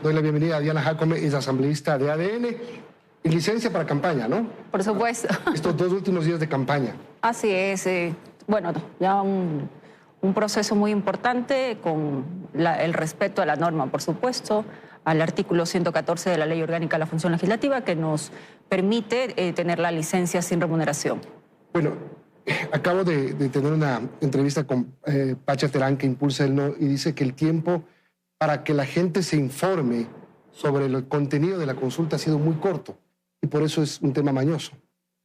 doy la bienvenida a Diana Jacome, es asambleísta de ADN y licencia para campaña, ¿no? Por supuesto. Estos 2 últimos días de campaña. Así es. Bueno, ya un proceso muy importante con el respeto a la norma, por supuesto, al artículo 114 de la Ley Orgánica de la Función Legislativa que nos permite tener la licencia sin remuneración. Bueno, acabo de tener una entrevista con Pacha Terán, que impulsa el No, y dice que el tiempo para que la gente se informe sobre el contenido de la consulta ha sido muy corto y por eso es un tema mañoso.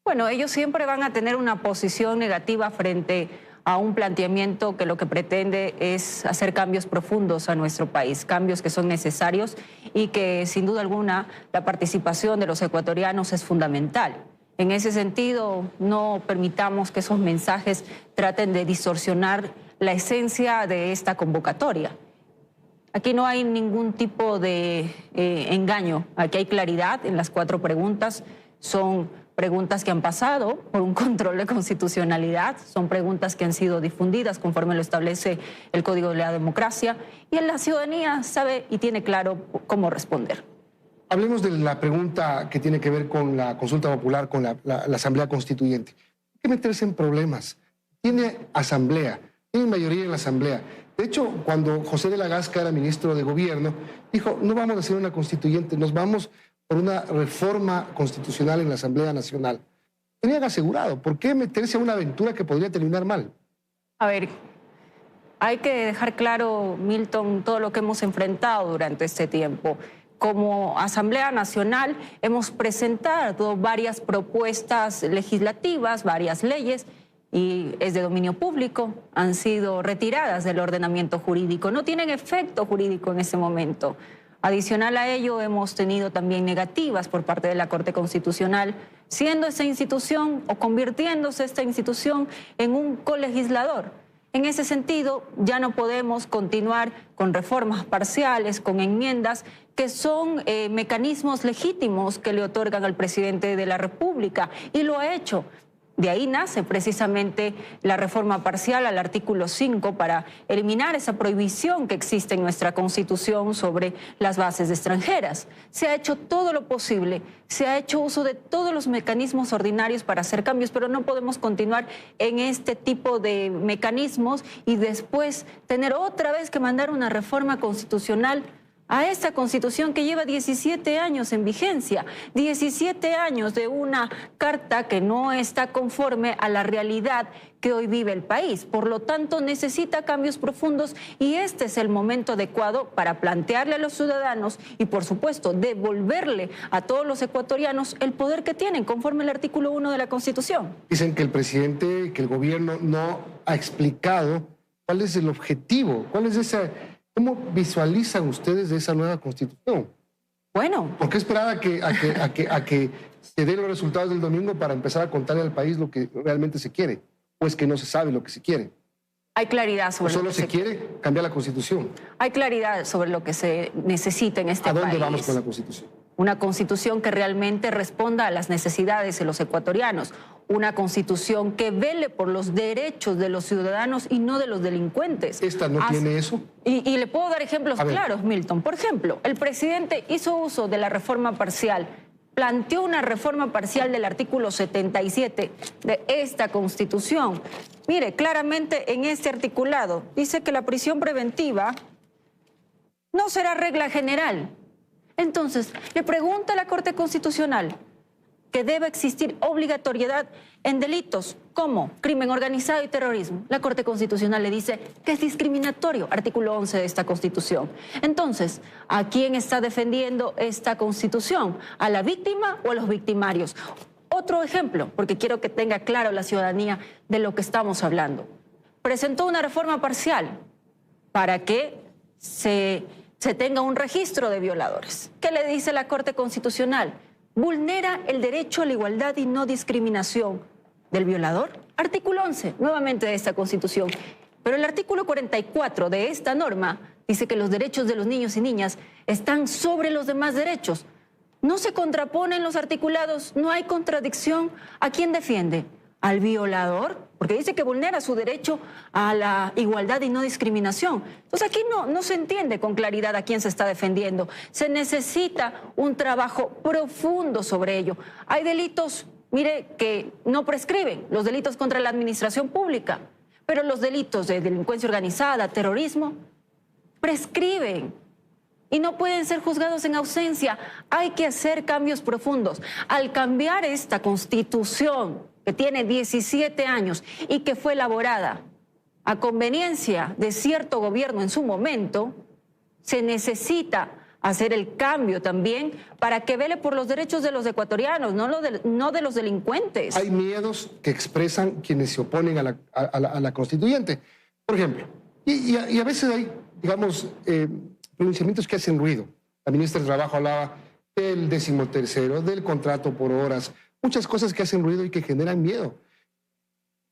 Bueno, ellos siempre van a tener una posición negativa frente a un planteamiento que lo que pretende es hacer cambios profundos a nuestro país, cambios que son necesarios y que sin duda alguna la participación de los ecuatorianos es fundamental. En ese sentido, no permitamos que esos mensajes traten de distorsionar la esencia de esta convocatoria. Aquí no hay ningún tipo de engaño, aquí hay claridad en las 4 preguntas, son preguntas que han pasado por un control de constitucionalidad, son preguntas que han sido difundidas conforme lo establece el Código de la Democracia y la ciudadanía sabe y tiene claro cómo responder. Hablemos de la pregunta que tiene que ver con la consulta popular, con la Asamblea Constituyente. Hay que meterse en problemas. Tiene asamblea, tiene mayoría en la asamblea. De hecho, cuando José de la Gasca era ministro de Gobierno, dijo, no vamos a hacer una constituyente, nos vamos por una reforma constitucional en la Asamblea Nacional. Tenían asegurado, ¿por qué meterse a una aventura que podría terminar mal? A ver, hay que dejar claro, Milton, todo lo que hemos enfrentado durante este tiempo. Como Asamblea Nacional hemos presentado varias propuestas legislativas, varias leyes, y es de dominio público, han sido retiradas del ordenamiento jurídico, no tienen efecto jurídico en ese momento. Adicional a ello, hemos tenido también negativas por parte de la Corte Constitucional, siendo esa institución o convirtiéndose esta institución en un colegislador. En ese sentido, ya no podemos continuar con reformas parciales, con enmiendas que son mecanismos legítimos que le otorgan al presidente de la República, y lo ha hecho. De ahí nace precisamente la reforma parcial al artículo 5 para eliminar esa prohibición que existe en nuestra Constitución sobre las bases extranjeras. Se ha hecho todo lo posible, se ha hecho uso de todos los mecanismos ordinarios para hacer cambios, pero no podemos continuar en este tipo de mecanismos y después tener otra vez que mandar una reforma constitucional a esta Constitución que lleva 17 años en vigencia, 17 años de una carta que no está conforme a la realidad que hoy vive el país. Por lo tanto, necesita cambios profundos y este es el momento adecuado para plantearle a los ciudadanos y, por supuesto, devolverle a todos los ecuatorianos el poder que tienen conforme al artículo 1 de la Constitución. Dicen que el presidente, que el gobierno no ha explicado cuál es el objetivo, cuál es esa... ¿Cómo visualizan ustedes de esa nueva Constitución? Bueno. ¿Por qué esperar a que se den los resultados del domingo para empezar a contarle al país lo que realmente se quiere? ¿O es que no se sabe lo que se quiere? Hay claridad sobre lo que se quiere cambiar la Constitución. Hay claridad sobre lo que se necesita en este país. ¿A dónde vamos con la Constitución? Una Constitución que realmente responda a las necesidades de los ecuatorianos. Una Constitución que vele por los derechos de los ciudadanos y no de los delincuentes. ¿Esta no tiene eso? Y le puedo dar ejemplos claros, Milton. Por ejemplo, el presidente hizo uso de la reforma parcial, planteó una reforma parcial del artículo 77 de esta Constitución. Mire, claramente en este articulado dice que la prisión preventiva no será regla general. Entonces, le pregunta a la Corte Constitucional que debe existir obligatoriedad en delitos como crimen organizado y terrorismo. La Corte Constitucional le dice que es discriminatorio, artículo 11 de esta Constitución. Entonces, ¿a quién está defendiendo esta Constitución? ¿A la víctima o a los victimarios? Otro ejemplo, porque quiero que tenga claro la ciudadanía de lo que estamos hablando. Presentó una reforma parcial para que se tenga un registro de violadores. ¿Qué le dice la Corte Constitucional? Vulnera el derecho a la igualdad y no discriminación del violador. Artículo 11, nuevamente de esta Constitución. Pero el artículo 44 de esta norma dice que los derechos de los niños y niñas están sobre los demás derechos. No se contraponen los articulados, no hay contradicción. ¿A quién defiende? al violador, porque dice que vulnera su derecho a la igualdad y no discriminación. Entonces aquí no se entiende con claridad a quién se está defendiendo. Se necesita un trabajo profundo sobre ello. Hay delitos, mire, que no prescriben, los delitos contra la administración pública, pero los delitos de delincuencia organizada, terrorismo, prescriben y no pueden ser juzgados en ausencia. Hay que hacer cambios profundos. Al cambiar esta Constitución, que tiene 17 años y que fue elaborada a conveniencia de cierto gobierno en su momento, se necesita hacer el cambio también para que vele por los derechos de los ecuatorianos, no de los delincuentes. Hay miedos que expresan quienes se oponen a la constituyente, por ejemplo. Y a veces hay, digamos, pronunciamientos que hacen ruido. La ministra del Trabajo hablaba del 13º, del contrato por horas, muchas cosas que hacen ruido y que generan miedo.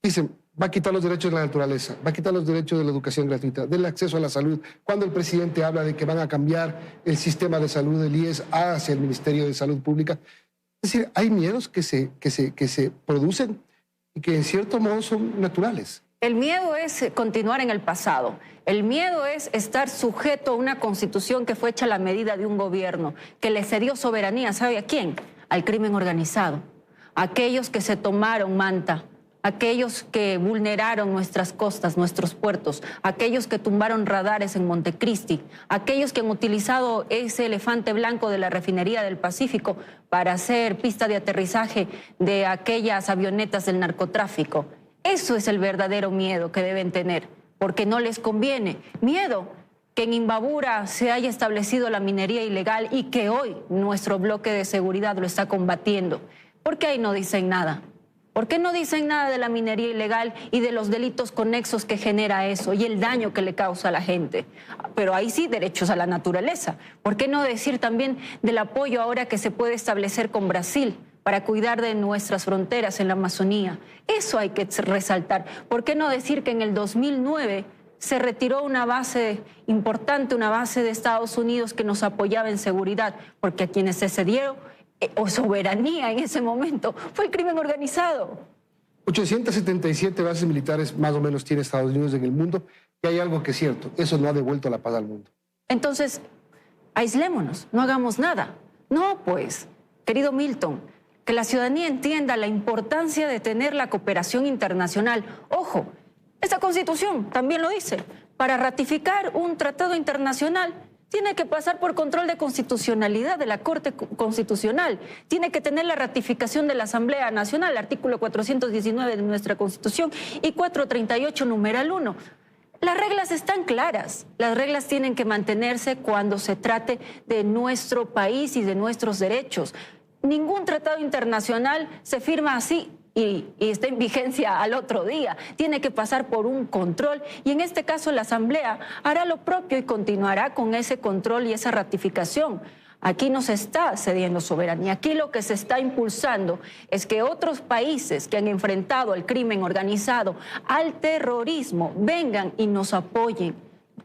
Dicen, va a quitar los derechos de la naturaleza, va a quitar los derechos de la educación gratuita, del acceso a la salud. Cuando el presidente habla de que van a cambiar el sistema de salud del IES hacia el Ministerio de Salud Pública. Es decir, hay miedos que se producen y que en cierto modo son naturales. El miedo es continuar en el pasado. El miedo es estar sujeto a una constitución que fue hecha a la medida de un gobierno, que le cedió soberanía, ¿sabe a quién? Al crimen organizado. Aquellos que se tomaron Manta, aquellos que vulneraron nuestras costas, nuestros puertos, aquellos que tumbaron radares en Montecristi, aquellos que han utilizado ese elefante blanco de la refinería del Pacífico para hacer pista de aterrizaje de aquellas avionetas del narcotráfico. Eso es el verdadero miedo que deben tener, porque no les conviene. Miedo que en Imbabura se haya establecido la minería ilegal y que hoy nuestro bloque de seguridad lo está combatiendo. ¿Por qué ahí no dicen nada? ¿Por qué no dicen nada de la minería ilegal y de los delitos conexos que genera eso y el daño que le causa a la gente? Pero ahí sí, derechos a la naturaleza. ¿Por qué no decir también del apoyo ahora que se puede establecer con Brasil para cuidar de nuestras fronteras en la Amazonía? Eso hay que resaltar. ¿Por qué no decir que en el 2009 se retiró una base importante, una base de Estados Unidos que nos apoyaba en seguridad? Porque a quienes se cedieron o soberanía en ese momento fue el crimen organizado. 877 bases militares más o menos tiene Estados Unidos en el mundo, y hay algo que es cierto: eso no ha devuelto la paz al mundo. Entonces, aislémonos, no hagamos nada. No, pues, querido Milton, que la ciudadanía entienda la importancia de tener la cooperación internacional. Ojo, esta Constitución también lo dice. Para ratificar un tratado internacional tiene que pasar por control de constitucionalidad de la Corte Constitucional. Tiene que tener la ratificación de la Asamblea Nacional, artículo 419 de nuestra Constitución y 438, numeral 1. Las reglas están claras. Las reglas tienen que mantenerse cuando se trate de nuestro país y de nuestros derechos. Ningún tratado internacional se firma así y está en vigencia al otro día. Tiene que pasar por un control y en este caso la Asamblea hará lo propio y continuará con ese control y esa ratificación. Aquí no se está cediendo soberanía. Aquí lo que se está impulsando es que otros países que han enfrentado al crimen organizado, al terrorismo, vengan y nos apoyen,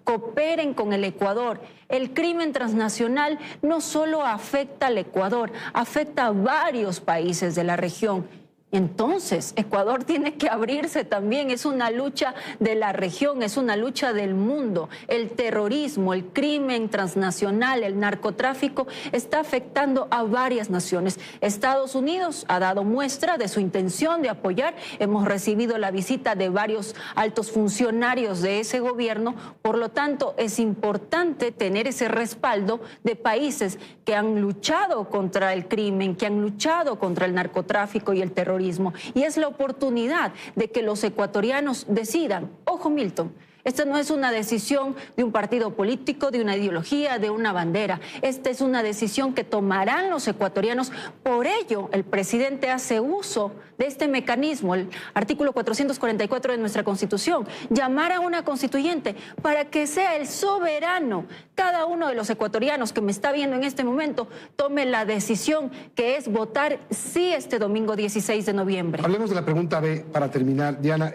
cooperen con el Ecuador. El crimen transnacional no solo afecta al Ecuador, afecta a varios países de la región. Entonces, Ecuador tiene que abrirse también. Es una lucha de la región, es una lucha del mundo. El terrorismo, el crimen transnacional, el narcotráfico está afectando a varias naciones. Estados Unidos ha dado muestra de su intención de apoyar. Hemos recibido la visita de varios altos funcionarios de ese gobierno. Por lo tanto, es importante tener ese respaldo de países que han luchado contra el crimen, que han luchado contra el narcotráfico y el terrorismo. Y es la oportunidad de que los ecuatorianos decidan. Ojo, Milton, esta no es una decisión de un partido político, de una ideología, de una bandera. Esta es una decisión que tomarán los ecuatorianos. Por ello, el presidente hace uso de este mecanismo, el artículo 444 de nuestra Constitución, llamar a una constituyente para que sea el soberano. Cada uno de los ecuatorianos que me está viendo en este momento tome la decisión que es votar sí este domingo 16 de noviembre. Hablemos de la pregunta B para terminar, Diana.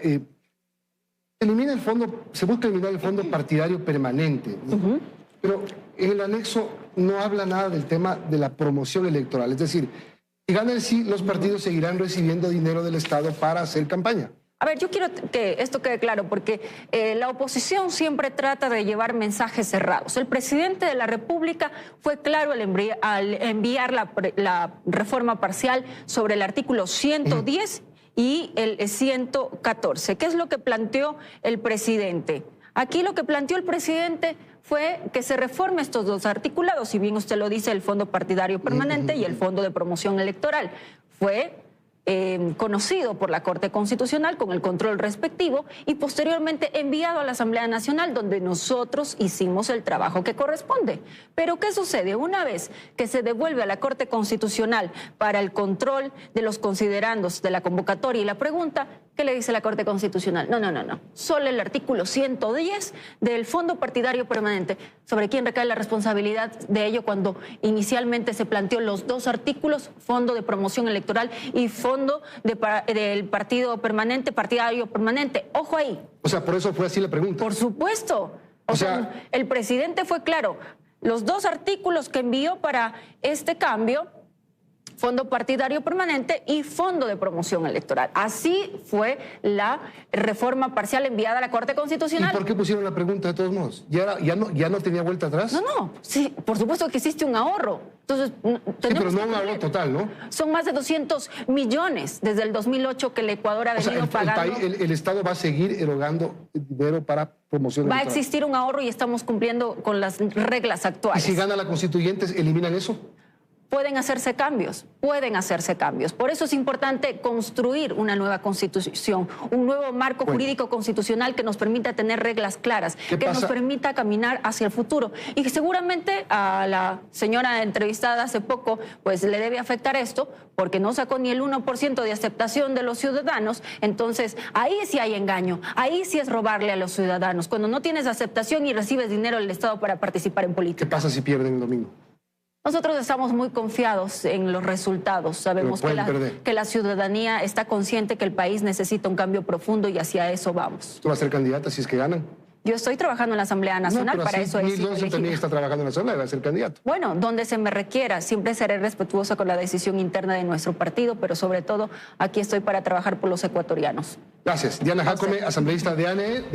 Se busca eliminar el fondo partidario permanente, ¿no? Pero en el anexo no habla nada del tema de la promoción electoral. Es decir, Si gana el sí, los partidos seguirán recibiendo dinero del Estado para hacer campaña. A ver, yo quiero que esto quede claro, porque la oposición siempre trata de llevar mensajes cerrados. El presidente de la República fue claro al enviar la reforma parcial sobre el artículo 110 y el 114. ¿Qué es lo que planteó el presidente? Aquí lo que planteó el presidente fue que se reforme estos dos articulados, si bien usted lo dice, el Fondo Partidario Permanente y el Fondo de Promoción Electoral. Fue conocido por la Corte Constitucional con el control respectivo y posteriormente enviado a la Asamblea Nacional, donde nosotros hicimos el trabajo que corresponde. Pero ¿qué sucede? Una vez que se devuelve a la Corte Constitucional para el control de los considerandos de la convocatoria y la pregunta, ¿qué le dice la Corte Constitucional? No. Solo el artículo 110 del Fondo Partidario Permanente. ¿Sobre quién recae la responsabilidad de ello cuando inicialmente se planteó los dos artículos, Fondo de Promoción Electoral y Fondo del Partidario Permanente? Ojo ahí. O sea, por eso fue así la pregunta. Por supuesto. O sea, el presidente fue claro. Los dos artículos que envió para este cambio, Fondo Partidario Permanente y Fondo de Promoción Electoral. Así fue la reforma parcial enviada a la Corte Constitucional. ¿Y por qué pusieron la pregunta de todos modos? ¿Ya no tenía vuelta atrás? No. Sí, por supuesto que existe un ahorro. Entonces, sí, pero no un ahorro total, ¿no? Son más de 200 millones desde el 2008 que el Ecuador ha venido pagando. El Estado va a seguir erogando dinero para promoción electoral. Va a existir un ahorro y estamos cumpliendo con las reglas actuales. ¿Y si gana la constituyente, eliminan eso? Pueden hacerse cambios. Por eso es importante construir una nueva constitución, un nuevo marco jurídico constitucional que nos permita tener reglas claras, que nos permita caminar hacia el futuro. Y que seguramente a la señora entrevistada hace poco, pues le debe afectar esto, porque no sacó ni el 1% de aceptación de los ciudadanos. Entonces, ahí sí hay engaño, ahí sí es robarle a los ciudadanos, cuando no tienes aceptación y recibes dinero del Estado para participar en política. ¿Qué pasa si pierden el domingo? Nosotros estamos muy confiados en los resultados. Sabemos que la ciudadanía está consciente que el país necesita un cambio profundo y hacia eso vamos. ¿Tú vas a ser candidata si es que ganan? Yo estoy trabajando en la Asamblea Nacional, pero para eso he sido elegida. También está trabajando en la Asamblea, va a ser candidato. Bueno, donde se me requiera, siempre seré respetuosa con la decisión interna de nuestro partido, pero sobre todo aquí estoy para trabajar por los ecuatorianos. Gracias. Diana Jácome, asambleísta de ANE.